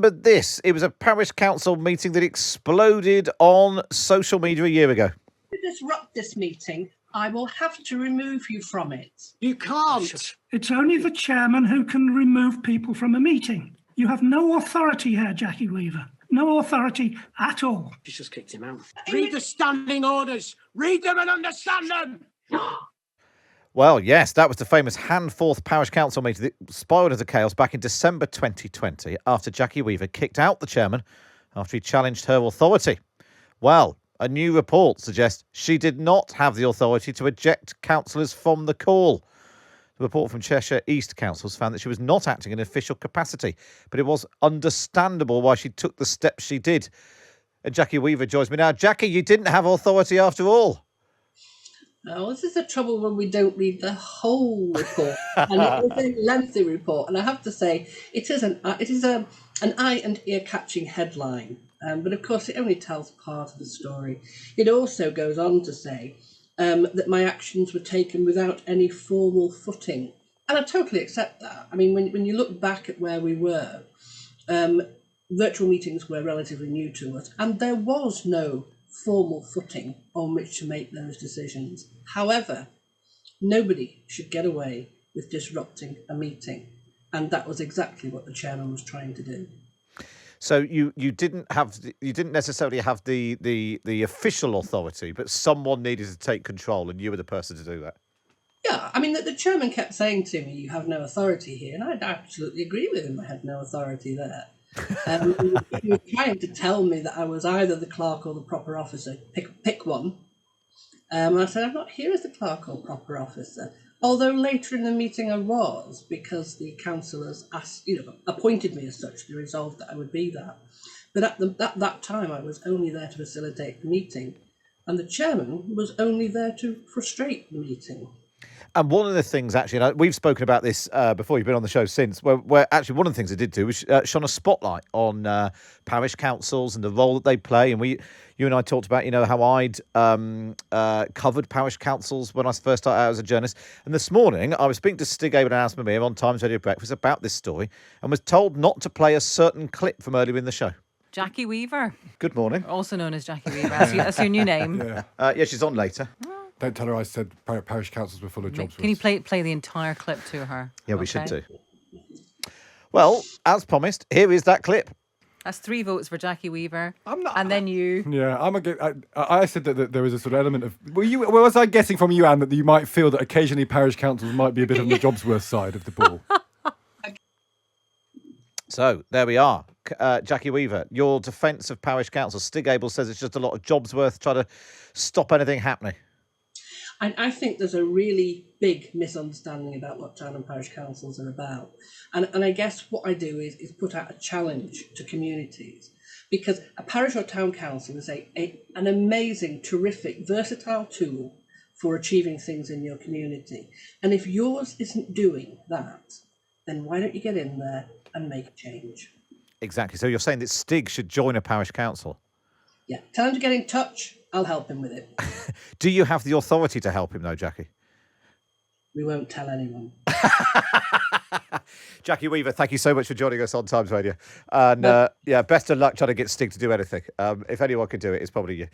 remember this. It was a parish council meeting that exploded on social media a year ago. To disrupt this meeting, I will have to remove you from it. You can't. It's only the chairman who can remove people from a meeting. You have no authority here, Jackie Weaver. No authority at all. She's just kicked him out. Read the standing orders. Read them and understand them. Well, yes, that was the famous Handforth Parish Council meeting that spiralled into chaos back in December 2020 after Jackie Weaver kicked out the chairman after he challenged her authority. Well, a new report suggests she did not have the authority to eject councillors from the call. The report from Cheshire East Councils found that she was not acting in official capacity, but it was understandable why she took the steps she did. And Jackie Weaver joins me now. Jackie, you didn't have authority after all. Now, this is the trouble when we don't read the whole report, and it was a lengthy report. And I have to say, it is an eye and ear catching headline, but of course, it only tells part of the story. It also goes on to say that my actions were taken without any formal footing, and I totally accept that. I mean, when you look back at where we were, virtual meetings were relatively new to us, and there was no formal footing on which to make those decisions. However, nobody should get away with disrupting a meeting, and that was exactly what the chairman was trying to do. So you didn't necessarily have the official authority, but someone needed to take control, and you were the person to do that. Yeah, I mean, the chairman kept saying to me, "You have no authority here," and I'd absolutely agree with him. I had no authority there. He was trying to tell me that I was either the clerk or the proper officer. Pick one. And I said, I'm not here as the clerk or proper officer. Although later in the meeting I was, because the councillors appointed me as such. They resolved that I would be that. But at that time, I was only there to facilitate the meeting, and the chairman was only there to frustrate the meeting. And one of the things, actually, we've spoken about this before, you've been on the show since, where actually one of the things I did do was shone a spotlight on parish councils and the role that they play. And you and I talked about, how I'd covered parish councils when I first started out as a journalist. And this morning, I was speaking to Stig Abel and Alice Mamir on Times Radio Breakfast about this story and was told not to play a certain clip from earlier in the show. Jackie Weaver. Good morning. Also known as Jackie Weaver. That's your new name. Yeah, she's on later. Don't tell her I said parish councils were full of jobs. Can you play the entire clip to her? Yeah, we should do. Well, as promised, here is that clip. That's 3 votes for Jackie Weaver. I'm not. And then you. Yeah, I said that there was a sort of element of. Was I guessing from you, Anne, that you might feel that occasionally parish councils might be a bit on the Jobsworth side of the ball? So there we are. Jackie Weaver, your defence of parish councils. Stig Abel says it's just a lot of Jobsworth trying to stop anything happening. I think there's a really big misunderstanding about what town and parish councils are about. And I guess what I do is put out a challenge to communities, because a parish or town council is an amazing, terrific, versatile tool for achieving things in your community. And if yours isn't doing that, then why don't you get in there and make a change? Exactly. So you're saying that Stig should join a parish council? Yeah, tell him to get in touch. I'll help him with it. Do you have the authority to help him, though, Jackie? We won't tell anyone. Jackie Weaver, thank you so much for joining us on Times Radio. And best of luck trying to get Stig to do anything. If anyone can do it, it's probably you.